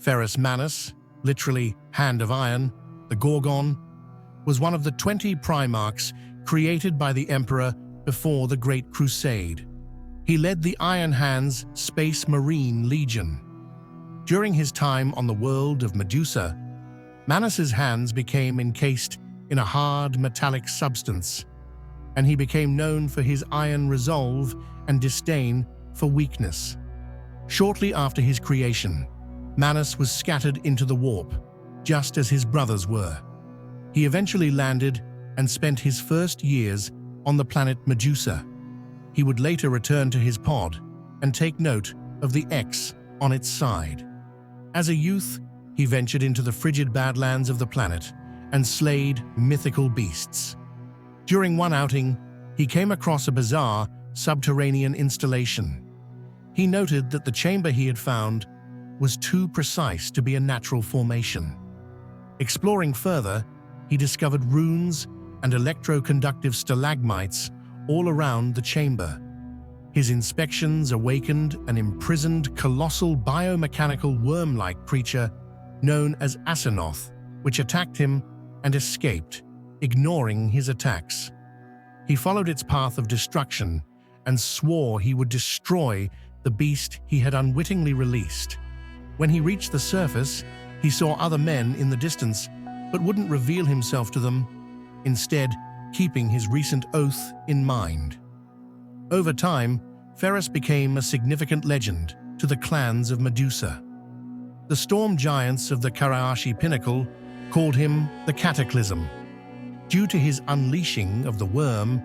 Ferrus Manus, literally hand of iron, the Gorgon, was one of the 20 Primarchs created by the Emperor before the Great Crusade. He led the Iron Hands Space Marine Legion. During his time on the world of Medusa, Manus's hands became encased in a hard metallic substance, and he became known for his iron resolve and disdain for weakness. Shortly after his creation, Manus was scattered into the warp, just as his brothers were. He eventually landed and spent his first years on the planet Medusa. He would later return to his pod and take note of the X on its side. As a youth, he ventured into the frigid badlands of the planet and slayed mythical beasts. During one outing, he came across a bizarre subterranean installation. He noted that the chamber he had found was too precise to be a natural formation. Exploring further, he discovered runes and electroconductive stalagmites all around the chamber. His inspections awakened an imprisoned colossal biomechanical worm-like creature known as Asenath, which attacked him and escaped, ignoring his attacks. He followed its path of destruction and swore he would destroy the beast he had unwittingly released. When he reached the surface, he saw other men in the distance, but wouldn't reveal himself to them, instead keeping his recent oath in mind. Over time, Ferrus became a significant legend to the clans of Medusa. The storm giants of the Karashi Pinnacle called him the Cataclysm. Due to his unleashing of the worm,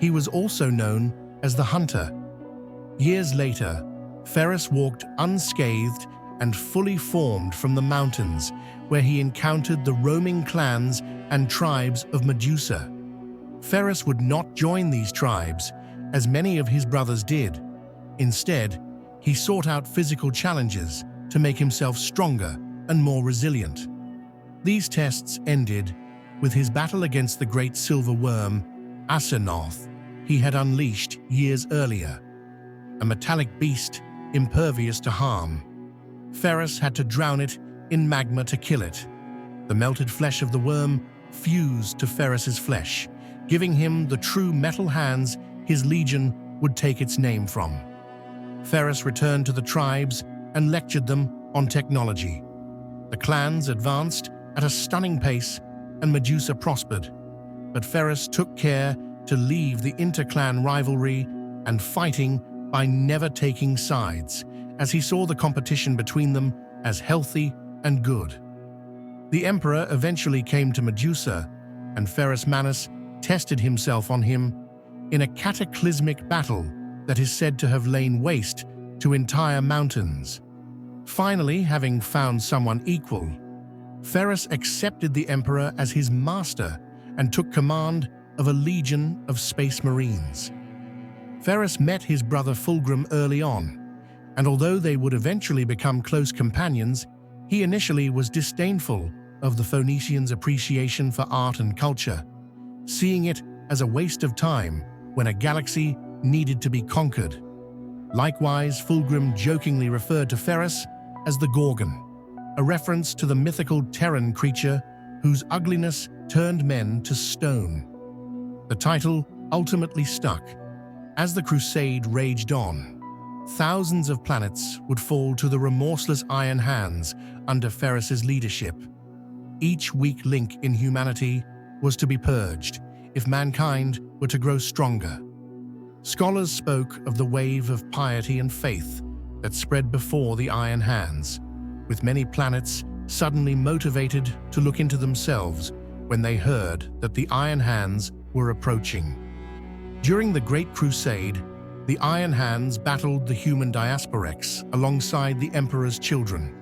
he was also known as the Hunter. Years later, Ferrus walked unscathed and fully formed from the mountains, where he encountered the roaming clans and tribes of Medusa. Ferrus would not join these tribes, as many of his brothers did. Instead, he sought out physical challenges to make himself stronger and more resilient. These tests ended with his battle against the great silver worm, Asenath, he had unleashed years earlier, a metallic beast impervious to harm. Ferrus had to drown it in magma to kill it. The melted flesh of the worm fused to Ferrus's flesh, giving him the true metal hands his legion would take its name from. Ferrus returned to the tribes and lectured them on technology. The clans advanced at a stunning pace and Medusa prospered, but Ferrus took care to leave the interclan rivalry and fighting by never taking sides, as he saw the competition between them as healthy and good. The Emperor eventually came to Medusa, and Ferrus Manus tested himself on him in a cataclysmic battle that is said to have lain waste to entire mountains. Finally, having found someone equal, Ferrus accepted the Emperor as his master and took command of a legion of space marines. Ferrus met his brother Fulgrim early on, and although they would eventually become close companions, he initially was disdainful of the Phoenicians' appreciation for art and culture, seeing it as a waste of time when a galaxy needed to be conquered. Likewise, Fulgrim jokingly referred to Ferrus as the Gorgon, a reference to the mythical Terran creature whose ugliness turned men to stone. The title ultimately stuck. As the Crusade raged on, thousands of planets would fall to the remorseless Iron Hands under Ferrus's leadership. Each weak link in humanity was to be purged if mankind were to grow stronger. Scholars spoke of the wave of piety and faith that spread before the Iron Hands, with many planets suddenly motivated to look into themselves when they heard that the Iron Hands were approaching. During the Great Crusade, the Iron Hands battled the human diasporex alongside the Emperor's children.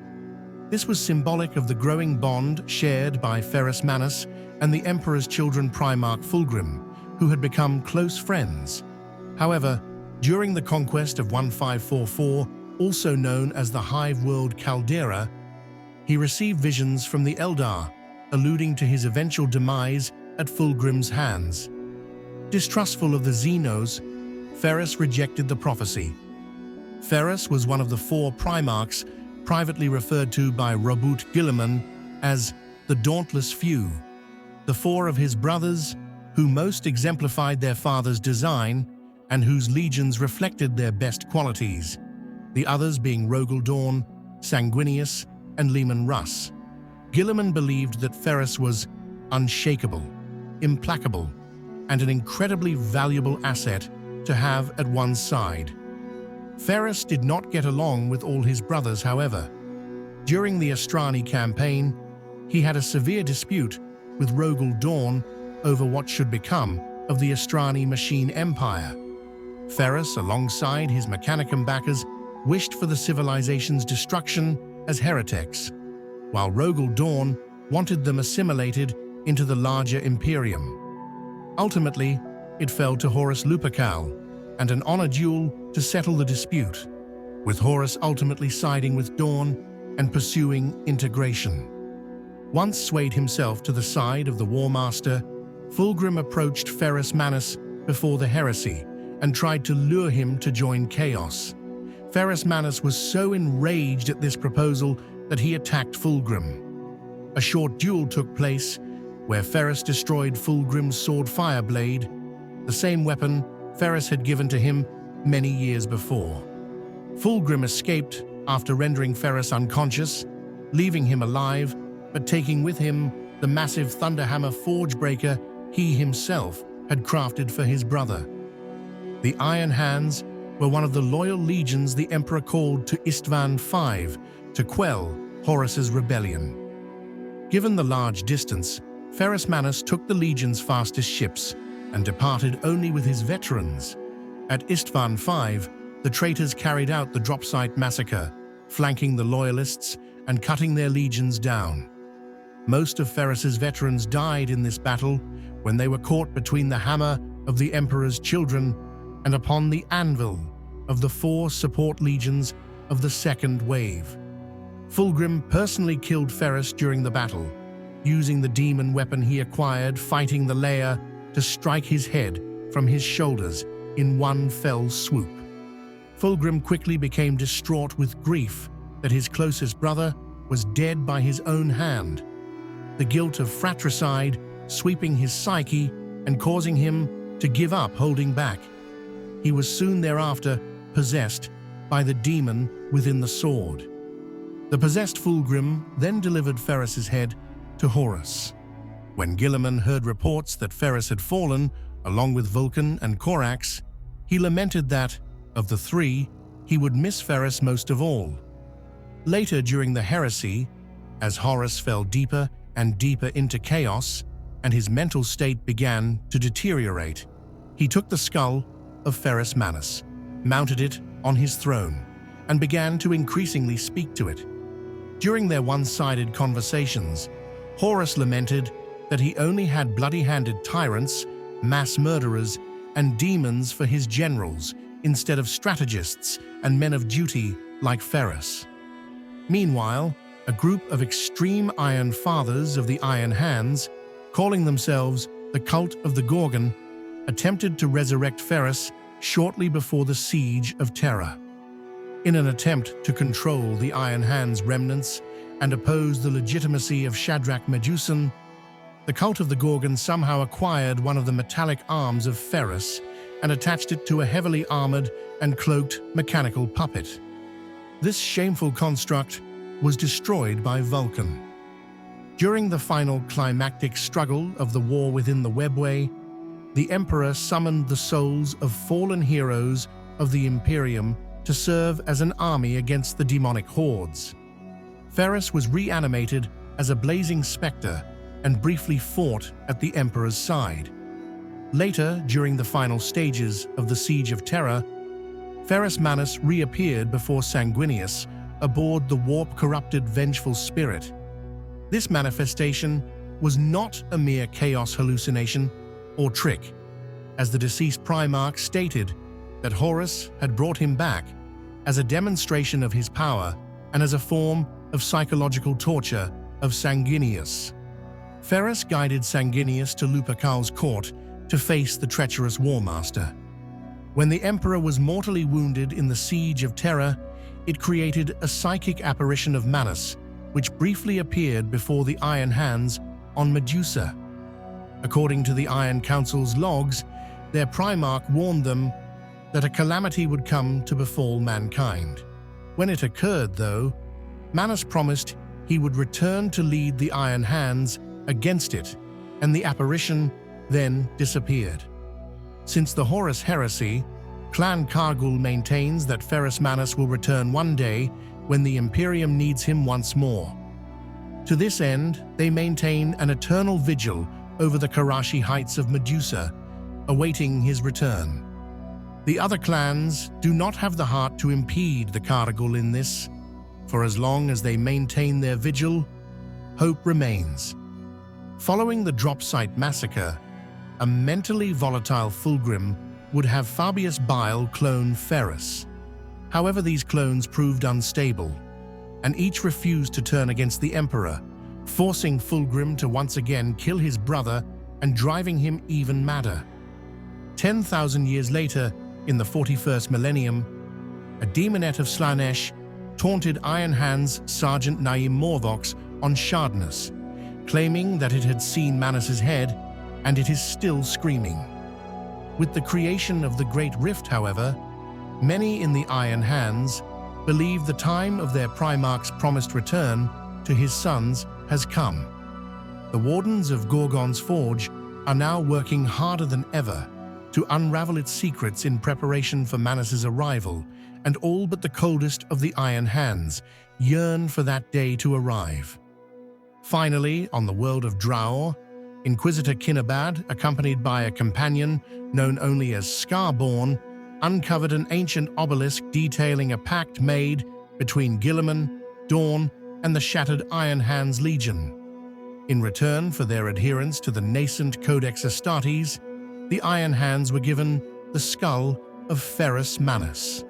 This was symbolic of the growing bond shared by Ferrus Manus and the Emperor's children Primarch Fulgrim, who had become close friends. However, during the conquest of 1544, also known as the Hive World Caldera, he received visions from the Eldar, alluding to his eventual demise at Fulgrim's hands. Distrustful of the Xenos, Ferrus rejected the prophecy. Ferrus was one of the 4 Primarchs privately referred to by Robert Guilliman as the Dauntless Few, the four of his brothers who most exemplified their father's design and whose legions reflected their best qualities, the others being Rogel Dawn, Sanguinius, and Leman Russ. Guilliman believed that Ferrus was unshakable, implacable, and an incredibly valuable asset to have at one's side. Ferrus did not get along with all his brothers, however. During the Astrani campaign, he had a severe dispute with Rogel Dawn over what should become of the Astrani machine empire. Ferrus, alongside his Mechanicum backers, wished for the civilization's destruction as heretics, while Rogel Dawn wanted them assimilated into the larger Imperium. Ultimately, it fell to Horus Lupercal and an honor duel to settle the dispute, with Horus ultimately siding with Dawn and pursuing integration. Once swayed himself to the side of the War Master, Fulgrim approached Ferrus Manus before the heresy and tried to lure him to join Chaos. Ferrus Manus was so enraged at this proposal that he attacked Fulgrim. A short duel took place where Ferrus destroyed Fulgrim's sword Fireblade, the same weapon Ferrus had given to him many years before. Fulgrim escaped after rendering Ferrus unconscious, leaving him alive, but taking with him the massive Thunderhammer Forgebreaker he himself had crafted for his brother. The Iron Hands were one of the loyal legions the Emperor called to Istvan V to quell Horus's rebellion. Given the large distance, Ferrus Manus took the legion's fastest ships and departed only with his veterans. At Istvan V, the traitors carried out the Dropsite Massacre, flanking the loyalists and cutting their legions down. Most of Ferrus's veterans died in this battle when they were caught between the hammer of the Emperor's children and upon the anvil of the 4 support legions of the second wave. Fulgrim personally killed Ferrus during the battle, using the demon weapon he acquired fighting the Lair to strike his head from his shoulders in one fell swoop. Fulgrim quickly became distraught with grief that his closest brother was dead by his own hand, the guilt of fratricide sweeping his psyche and causing him to give up holding back. He was soon thereafter possessed by the demon within the sword. The possessed Fulgrim then delivered Ferrus's head to Horus. When Guilliman heard reports that Ferrus had fallen, along with Vulcan and Corax, he lamented that, of the 3, he would miss Ferrus most of all. Later during the heresy, as Horus fell deeper and deeper into chaos, and his mental state began to deteriorate, he took the skull of Ferrus Manus, mounted it on his throne, and began to increasingly speak to it. During their one-sided conversations, Horus lamented that he only had bloody-handed tyrants, mass murderers, and demons for his generals instead of strategists and men of duty like Ferrus. Meanwhile, a group of extreme Iron Fathers of the Iron Hands, calling themselves the Cult of the Gorgon, attempted to resurrect Ferrus shortly before the Siege of Terra. In an attempt to control the Iron Hands' remnants and oppose the legitimacy of Shadrach Medusan, the Cult of the Gorgon somehow acquired one of the metallic arms of Ferrus and attached it to a heavily armored and cloaked mechanical puppet. This shameful construct was destroyed by Vulcan. During the final climactic struggle of the war within the Webway, the Emperor summoned the souls of fallen heroes of the Imperium to serve as an army against the demonic hordes. Ferrus was reanimated as a blazing spectre and briefly fought at the Emperor's side. Later, during the final stages of the Siege of Terra, Ferrus Manus reappeared before Sanguinius aboard the warp-corrupted Vengeful Spirit. This manifestation was not a mere chaos hallucination or trick, as the deceased Primarch stated that Horus had brought him back as a demonstration of his power and as a form of psychological torture of Sanguinius. Ferrus guided Sanguinius to Lupercal's court to face the treacherous War Master. When the Emperor was mortally wounded in the Siege of Terra, it created a psychic apparition of Manus, which briefly appeared before the Iron Hands on Medusa. According to the Iron Council's logs, their Primarch warned them that a calamity would come to befall mankind. When it occurred, though, Manus promised he would return to lead the Iron Hands against it, and the apparition then disappeared. Since the Horus heresy, Clan Cargill maintains that Ferrus Manus will return one day when the Imperium needs him once more. To this end, they maintain an eternal vigil over the Karashi heights of Medusa, awaiting his return. The other clans do not have the heart to impede the Cargill in this. For as long as they maintain their vigil, hope remains. Following the Dropsite Massacre, a mentally volatile Fulgrim would have Fabius Bile clone Ferrus. However, these clones proved unstable, and each refused to turn against the Emperor, forcing Fulgrim to once again kill his brother and driving him even madder. 10,000 years later, in the 41st millennium, a demonette of Slanesh taunted Iron Hands Sergeant Naim Morvox on Shardness, claiming that it had seen Manus's head, and it is still screaming. With the creation of the Great Rift, however, many in the Iron Hands believe the time of their Primarch's promised return to his sons has come. The Wardens of Gorgon's Forge are now working harder than ever to unravel its secrets in preparation for Manus's arrival, and all but the coldest of the Iron Hands yearn for that day to arrive. Finally, on the world of Draor, Inquisitor Kinnabad, accompanied by a companion known only as Scarborn, uncovered an ancient obelisk detailing a pact made between Guilliman, Dawn, and the shattered Iron Hands Legion. In return for their adherence to the nascent Codex Astartes, the Iron Hands were given the skull of Ferrus Manus.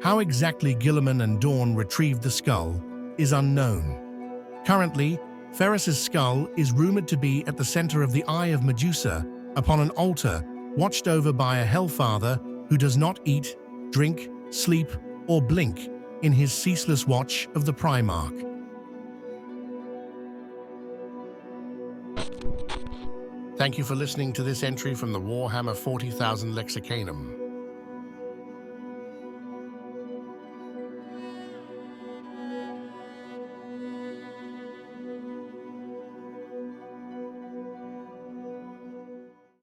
How exactly Guilliman and Dawn retrieved the skull is unknown. Currently, Ferrus's skull is rumored to be at the center of the Eye of Medusa upon an altar watched over by a Hellfather who does not eat, drink, sleep, or blink in his ceaseless watch of the Primarch. Thank you for listening to this entry from the Warhammer 40,000 Lexicanum.